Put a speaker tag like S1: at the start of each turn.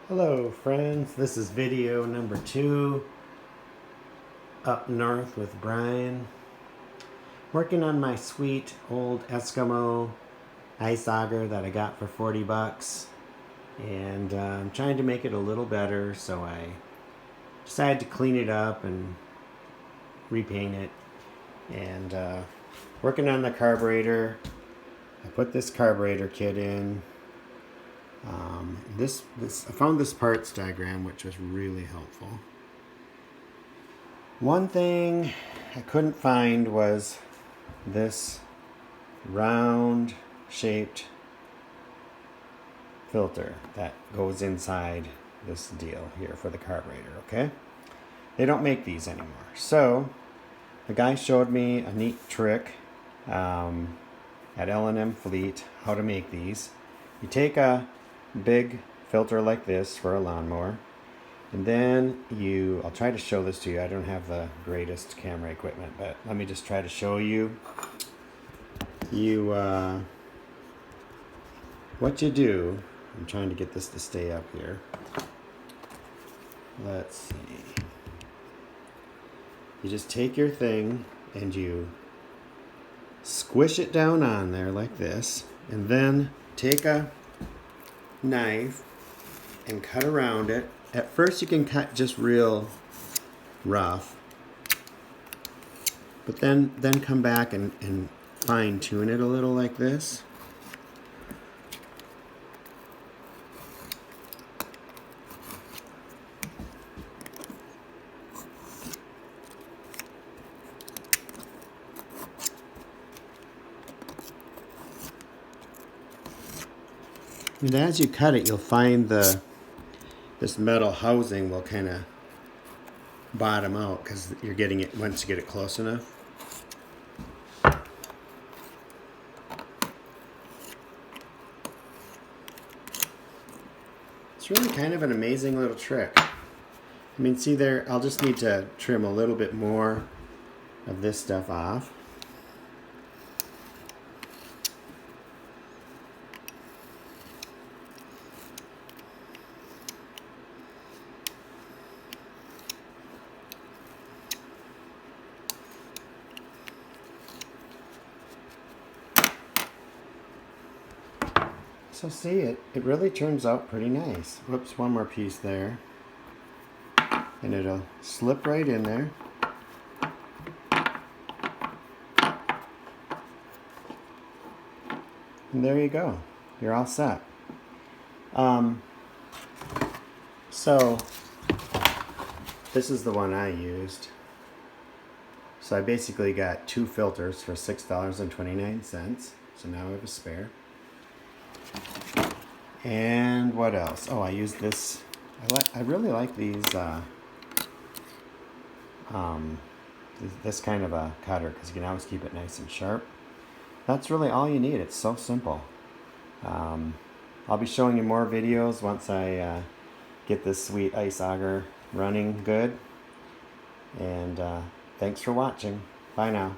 S1: Hello friends, this is video number 2 up north with Brian. Working on my sweet old Eskimo Ice Auger that I got for 40 bucks. And I'm trying to make it a little better, so I decided to clean it up and repaint it. And working on the carburetor. I put this carburetor kit in. I found this parts diagram, which was really helpful. One thing I couldn't find was this round shaped filter that goes inside this deal here for the carburetor, okay? They don't make these anymore. So the guy showed me a neat trick at L&M Fleet how to make these. You take a big filter like this for a lawnmower, and then I'll try to show this to you. I don't have the greatest camera equipment, but let me just try to show you. What you do, I'm trying to get this to stay up here. Let's see. You just take your thing and you squish it down on there like this, and then take a knife and cut around it. At first you can cut just real rough, but then come back and fine tune it a little like this. And as you cut it, you'll find this metal housing will kind of bottom out because you're getting it once you get it close enough. It's really kind of an amazing little trick. I mean, see there, I'll just need to trim a little bit more of this stuff off. So see, it really turns out pretty nice. Whoops, one more piece there. And it'll slip right in there. And there you go. You're all set. So this is the one I used. So I basically got 2 filters for $6.29. So now I have a spare. And what else? Oh, I used this. I really like these. This kind of a cutter because you can always keep it nice and sharp. That's really all you need. It's so simple. I'll be showing you more videos once I get this sweet ice auger running good. And thanks for watching. Bye now.